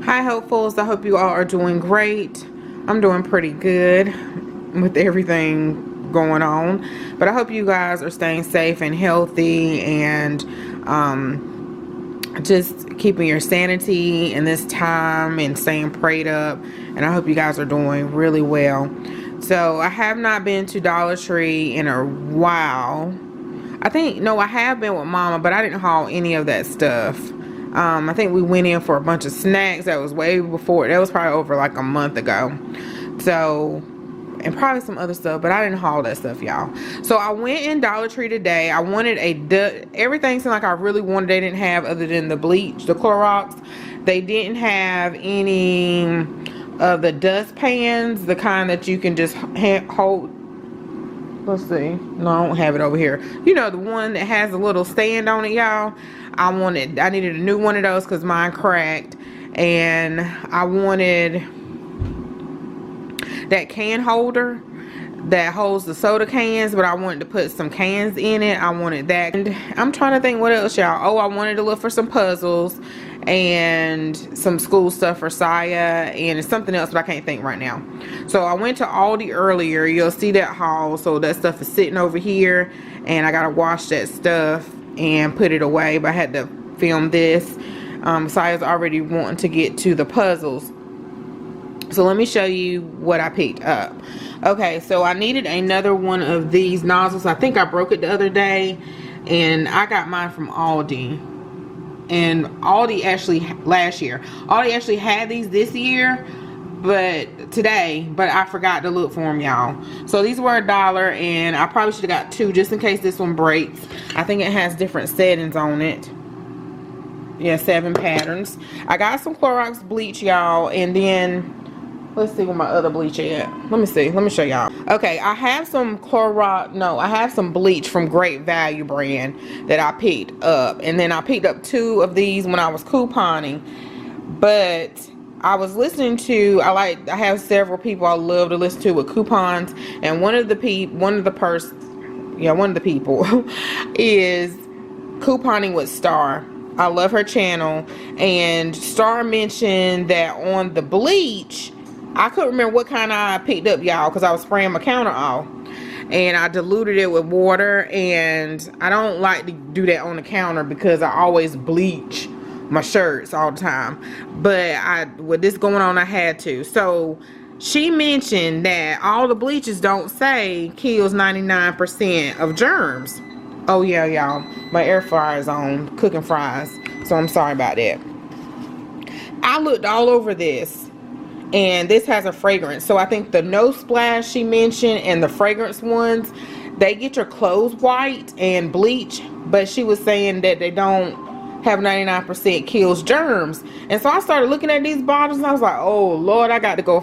Hi hopefuls, I hope you all are doing great. I'm doing pretty good with everything going on, but I hope you guys are staying safe and healthy and just keeping your sanity in this time and staying prayed up, and I hope you guys are doing really well. So I have not been to Dollar Tree in a while. I have been with Mama, but I didn't haul any of that stuff. I think we went in for a bunch of snacks. That was way before. That was probably over like a month ago. So, and probably some other stuff, but I didn't haul that stuff, y'all. So I went in Dollar Tree today. I wanted everything seemed like I really wanted. They didn't have, other than the bleach, the Clorox. They didn't have any of the dust pans, the kind that you can just hold. Let's see. No, I don't have it over here. You know, the one that has a little stand on it, y'all. I needed a new one of those because mine cracked. And I wanted that can holder that holds the soda cans, but I wanted to put some cans in it. I wanted that. And I'm trying to think what else, y'all. Oh, I wanted to look for some puzzles and some school stuff for Saya and something else, but I can't think right now. So I went to Aldi earlier. You'll see that haul. So that stuff is sitting over here, and I gotta wash that stuff and put it away, but I had to film this. Saya's already wanting to get to the puzzles, so let me show you what I picked up. Okay, so I needed another one of these nozzles. I think I broke it the other day, and I got mine from Aldi. And Aldi actually, last year, Aldi actually had these this year, but I forgot to look for them, y'all. So these were $1, and I probably should have got 2 just in case this one breaks. I think it has different settings on it. Yeah, 7 patterns. I got some Clorox bleach, y'all, and then let's see where my other bleach at. Let me see. Let me show y'all. Okay, I have some I have some bleach from Great Value brand that I picked up. And then I picked up 2 of these when I was couponing. But I was listening to, I have several people I love to listen to with coupons. And one of the people is couponing with Star. I love her channel. And Star mentioned that on the bleach, I couldn't remember what kind I picked up, y'all, because I was spraying my counter off. And I diluted it with water. And I don't like to do that on the counter because I always bleach my shirts all the time. But with this going on, I had to. So she mentioned that all the bleaches don't say kills 99% of germs. Oh yeah, y'all. My air fryer is on cooking fries. So I'm sorry about that. I looked all over this. And this has a fragrance. So I think the No Splash she mentioned and the fragrance ones, they get your clothes white and bleach. But she was saying that they don't have 99% kills germs. And so I started looking at these bottles and I was like, oh Lord, I gotta go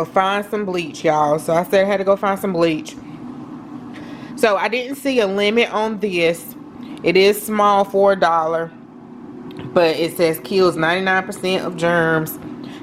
find some bleach, y'all. So I said I had to go find some bleach. So I didn't see a limit on this. It is small for $1, but it says kills 99% of germs.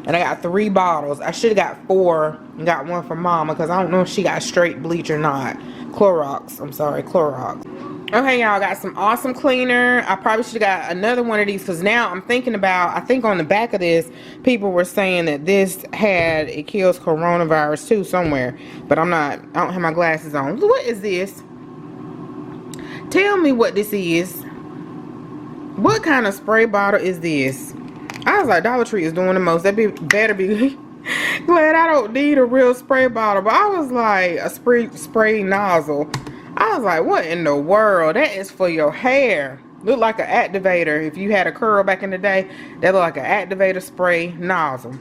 And I got 3 bottles. I should have got 4 and got one for Mama because I don't know if she got straight bleach or not. Clorox. I'm sorry, Clorox. Okay, y'all, got some awesome cleaner. I probably should have got another one of these because now I'm thinking about, I think on the back of this, people were saying that it kills coronavirus too somewhere. But I don't have my glasses on. What is this? Tell me what this is. What kind of spray bottle is this? I was like, Dollar Tree is doing the most. Better be glad I don't need a real spray bottle. But I was like, a spray nozzle. I was like, what in the world? That is for your hair. Look like an activator. If you had a curl back in the day, that looked like an activator spray nozzle.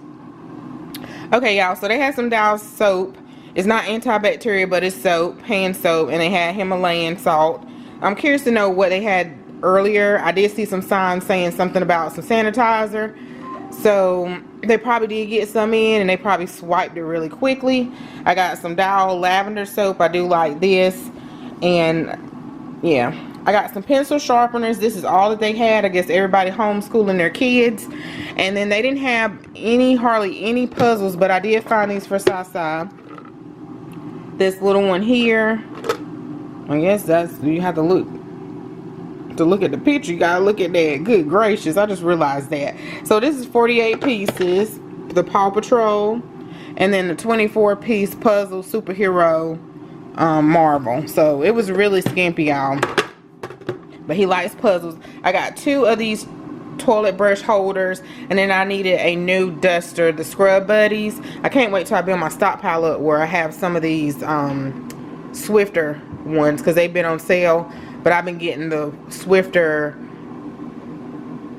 Okay, y'all. So they had some Dial soap. It's not antibacterial, but it's soap, hand soap. And they had Himalayan salt. I'm curious to know what they had earlier. I did see some signs saying something about some sanitizer, so they probably did get some in and they probably swiped it really quickly. I got some Dial lavender soap. I do like this. And yeah, I got some pencil sharpeners. This is all that they had. I guess everybody homeschooling their kids. And then they didn't have hardly any puzzles, but I did find these for Sasa. This little one here, I guess you have to look to look at the picture, you gotta look at that. Good gracious, I just realized that. So this is 48 pieces, the Paw Patrol, and then the 24-piece puzzle superhero marble. So it was really skimpy, y'all. But he likes puzzles. I got 2 of these toilet brush holders, and then I needed a new duster, the Scrub Buddies. I can't wait till I build my stockpile up where I have some of these Swifter ones, because they've been on sale. But I've been getting the Swifter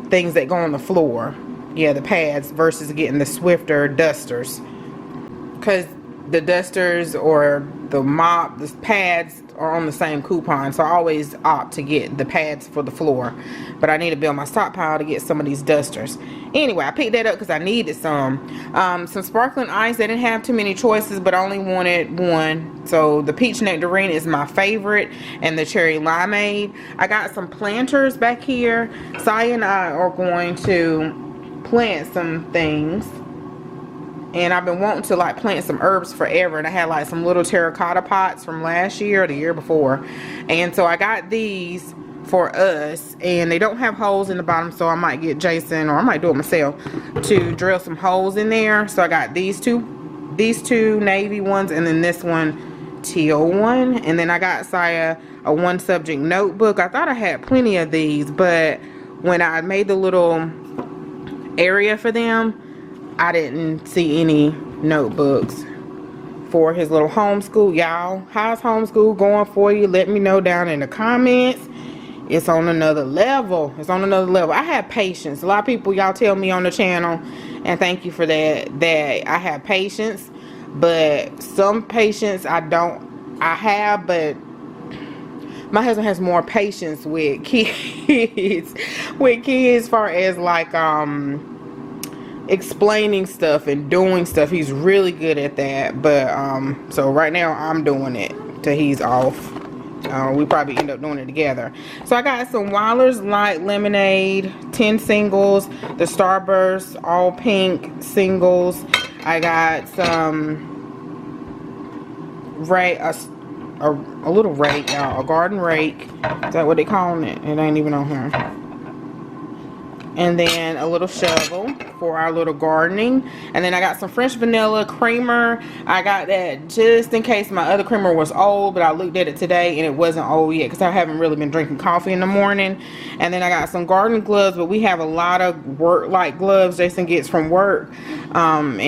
things that go on the floor. Yeah, the pads, versus getting the Swifter dusters. Because the dusters or the mop, the pads are on the same coupon. So I always opt to get the pads for the floor. But I need to build my stockpile to get some of these dusters. Anyway, I picked that up because I needed some. Some sparkling ice. They didn't have too many choices, but I only wanted one. So the peach nectarine is my favorite, and the cherry limeade. I got some planters back here. Saya and I are going to plant some things. And I've been wanting to like plant some herbs forever. And I had like some little terracotta pots from last year or the year before. And so I got these for us. And they don't have holes in the bottom. So I might get Jason, or I might do it myself, to drill some holes in there. So I got these two navy ones. And then this one, teal one. And then I got Saya a 1-subject notebook. I thought I had plenty of these. But when I made the little area for them, I didn't see any notebooks for his little homeschool. Y'all, how's homeschool going for you? Let me know down in the comments. It's on another level. It's on another level. I have patience. A lot of people, y'all tell me on the channel, and thank you for that, that I have patience. But some patience I have, but my husband has more patience with kids. As far as like explaining stuff and doing stuff. He's really good at that. But so right now I'm doing it till he's off. We probably end up doing it together. So I got some Weiler's Light Lemonade 10 singles, the Starburst all pink singles. I got some a little rake, y'all, a garden rake. Is that what they calling it? It ain't even on here. And then a little shovel for our little gardening. And then I got some French vanilla creamer. I got that just in case my other creamer was old, but I looked at it today and it wasn't old yet because I haven't really been drinking coffee in the morning. And then I got some garden gloves, but we have a lot of work like gloves Jason gets from work. And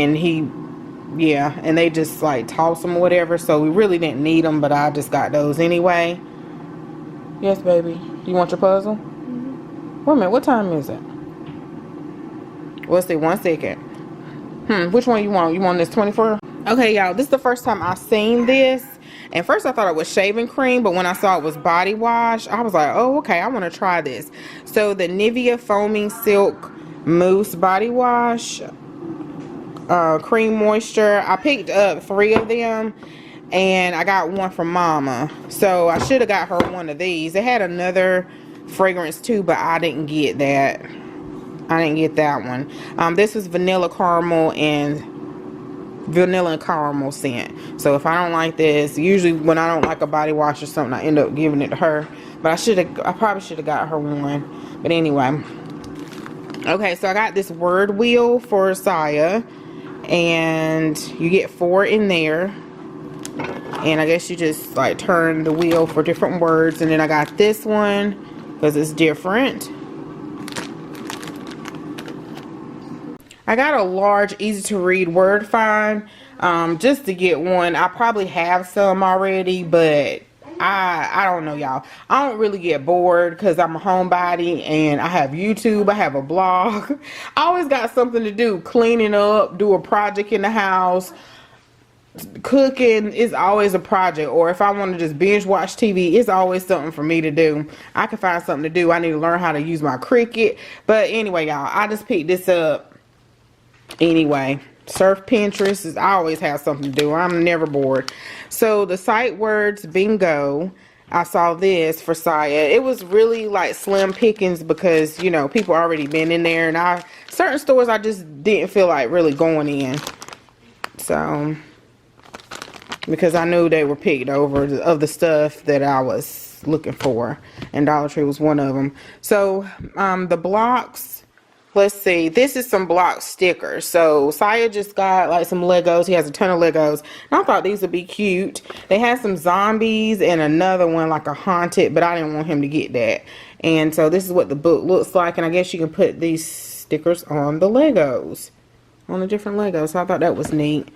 they just like toss them or whatever. So we really didn't need them, but I just got those anyway. Yes, baby. You want your puzzle? Wait a minute, what time is it? Let's see, 1 second. Which one you want? You want this 24? Okay, y'all, this is the first time I've seen this. And first I thought it was shaving cream, but when I saw it was body wash, I was like, oh, okay, I want to try this. So the Nivea Foaming Silk Mousse Body Wash, Cream Moisture. I picked up 3 of them, and I got one from Mama. So I should have got her one of these. They had another fragrance too, but I didn't get that. I didn't get that one. This was vanilla and caramel scent. So if I don't like this, usually when I don't like a body wash or something, I end up giving it to her. But I probably should have got her one. But anyway. Okay, so I got this word wheel for Saya. And you get 4 in there. And I guess you just like turn the wheel for different words. And then I got this one because it's different. I got a large, easy to read word find just to get one. I probably have some already, but I don't know, y'all. I don't really get bored because I'm a homebody and I have YouTube. I have a blog. I always got something to do. Cleaning up, do a project in the house. Cooking is always a project. Or if I want to just binge watch TV, it's always something for me to do. I can find something to do. I need to learn how to use my Cricut. But anyway, y'all, I just picked this up. Anyway, surf Pinterest. I always have something to do. I'm never bored. So the sight words bingo, I saw this for Saya. It was really like slim pickings because, you know, people already been in there, and certain stores I just didn't feel like really going in. So because I knew they were picked over of the stuff that I was was looking for, and Dollar Tree was one of them. So the blocks, let's see, this is some block stickers. So Saya just got like some Legos. He has a ton of Legos, and I thought these would be cute. They had some zombies and another one like a haunted, but I didn't want him to get that. And so this is what the book looks like, and I guess you can put these stickers on the Legos, on the different Legos. So I thought that was neat.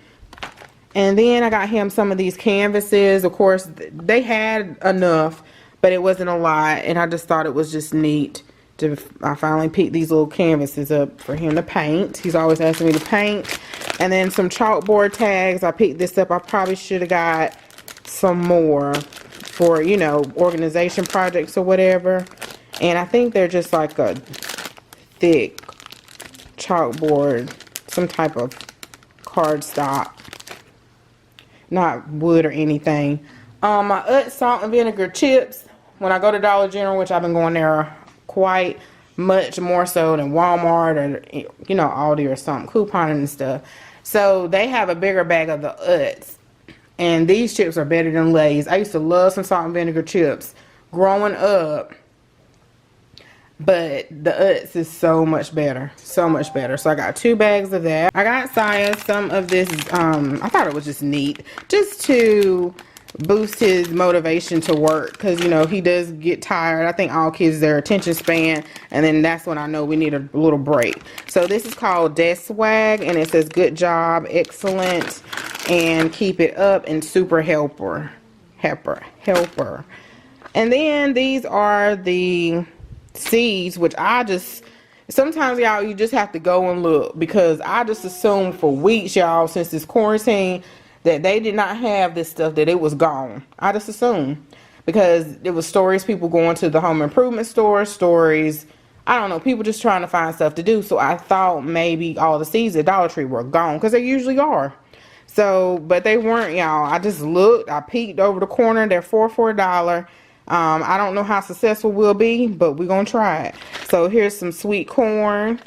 And then I got him some of these canvases. Of course, they had enough, but it wasn't a lot. And I just thought it was just neat to, I finally picked these little canvases up for him to paint. He's always asking me to paint. And then some chalkboard tags. I picked this up. I probably should have got some more for, you know, organization projects or whatever. And I think they're just like a thick chalkboard, some type of cardstock. Not wood or anything. My Utz salt and vinegar chips. When I go to Dollar General, which I've been going there quite much more so than Walmart or, you know, Aldi or something, couponing and stuff. So they have a bigger bag of the Utz. And these chips are better than Lay's. I used to love some salt and vinegar chips growing up. But the Utz is so much better. So much better. So I got 2 bags of that. I got Saya some of this. I thought it was just neat. Just to boost his motivation to work. Because, you know, he does get tired. I think all kids, their attention span. And then that's when I know we need a little break. So this is called Desk Swag. And it says good job, excellent, and keep it up, and super helper. And then these are the seeds, which I just, sometimes y'all, you just have to go and look, because I just assumed for weeks, y'all, since this quarantine, that they did not have this stuff, that it was gone. I just assumed, because it was stories, people going to the home improvement store, stories, I don't know, people just trying to find stuff to do. So I thought maybe all the seeds at Dollar Tree were gone, because they usually are. So, but they weren't, y'all. I just looked, I peeked over the corner, they're for $1. I don't know how successful we'll be, but we're gonna try it. So here's some sweet corn.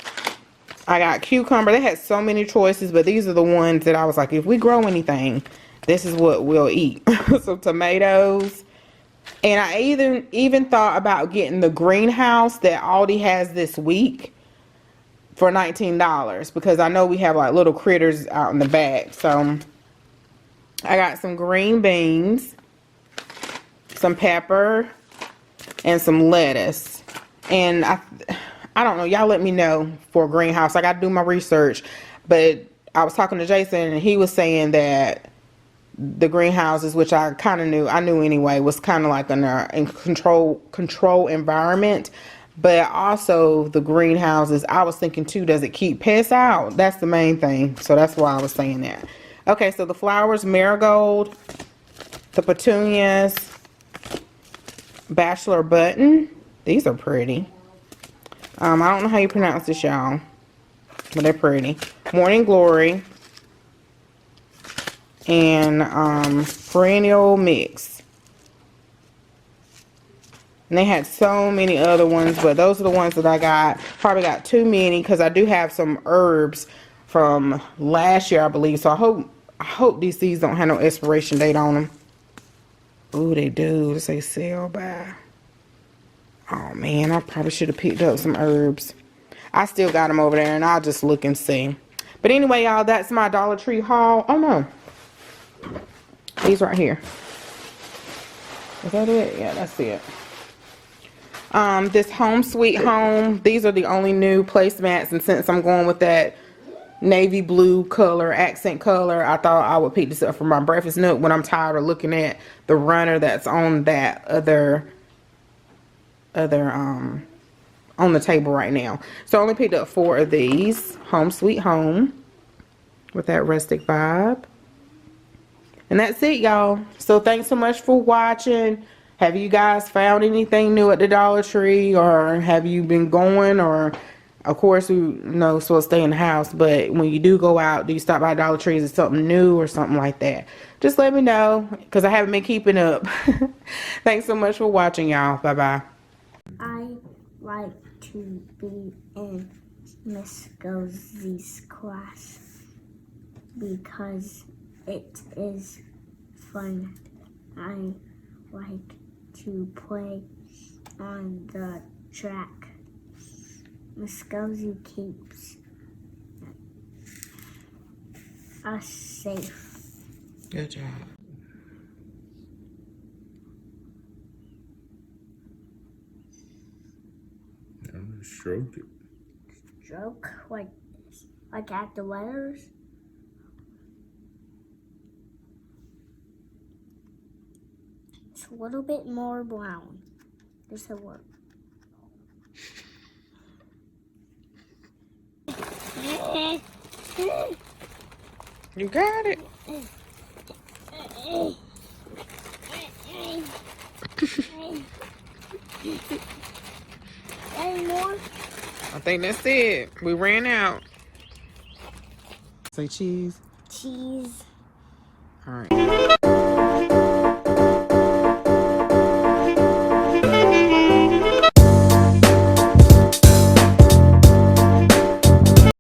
I got cucumber. They had so many choices, but these are the ones that I was like, if we grow anything, this is what we'll eat. Some tomatoes. And I even thought about getting the greenhouse that Aldi has this week for $19, because I know we have like little critters out in the back. So I got some green beans, some pepper, and some lettuce. And I don't know, y'all let me know for a greenhouse. I got to do my research, but I was talking to Jason, and he was saying that the greenhouses, which I kind of knew, I knew anyway, was kind of like in control environment. But also the greenhouses, I was thinking too, does it keep pests out? That's the main thing. So that's why I was saying that. Okay, so the flowers, marigold, the petunias, bachelor button. These are pretty. I don't know how you pronounce this, y'all, but they're pretty. Morning Glory and perennial mix. And they had so many other ones, but those are the ones that I got. Probably got too many, because I do have some herbs from last year, I believe. So I hope these seeds don't have no expiration date on them. Ooh, they do. They say sell by. Oh man, I probably should have picked up some herbs. I still got them over there, and I'll just look and see. But anyway, y'all, that's my Dollar Tree haul. Oh no, these right here. Is that it? Yeah, that's it. This Home Sweet Home. These are the only new placemats, and since I'm going with that navy blue color, accent color, I thought I would pick this up for my breakfast nook when I'm tired of looking at the runner that's on that other on the table right now. So I only picked up 4 of these. Home Sweet Home with that rustic vibe. And that's it, y'all. So thanks so much for watching. Have you guys found anything new at the Dollar Tree, or have you been going? Or of course, we know supposed to stay in the house, but when you do go out, do you stop by Dollar Tree? Is it something new or something like that? Just let me know, because I haven't been keeping up. Thanks so much for watching, y'all. Bye bye. I like to be in Miss Gozie's class because it is fun. I like to play on the track. Miss Gozy keeps us safe. Good job. Stroke it. Stroke like this, like at the letters. It's a little bit more brown. This will work. You got it. Any more? I think that's it. We ran out. Say cheese. Cheese. All right.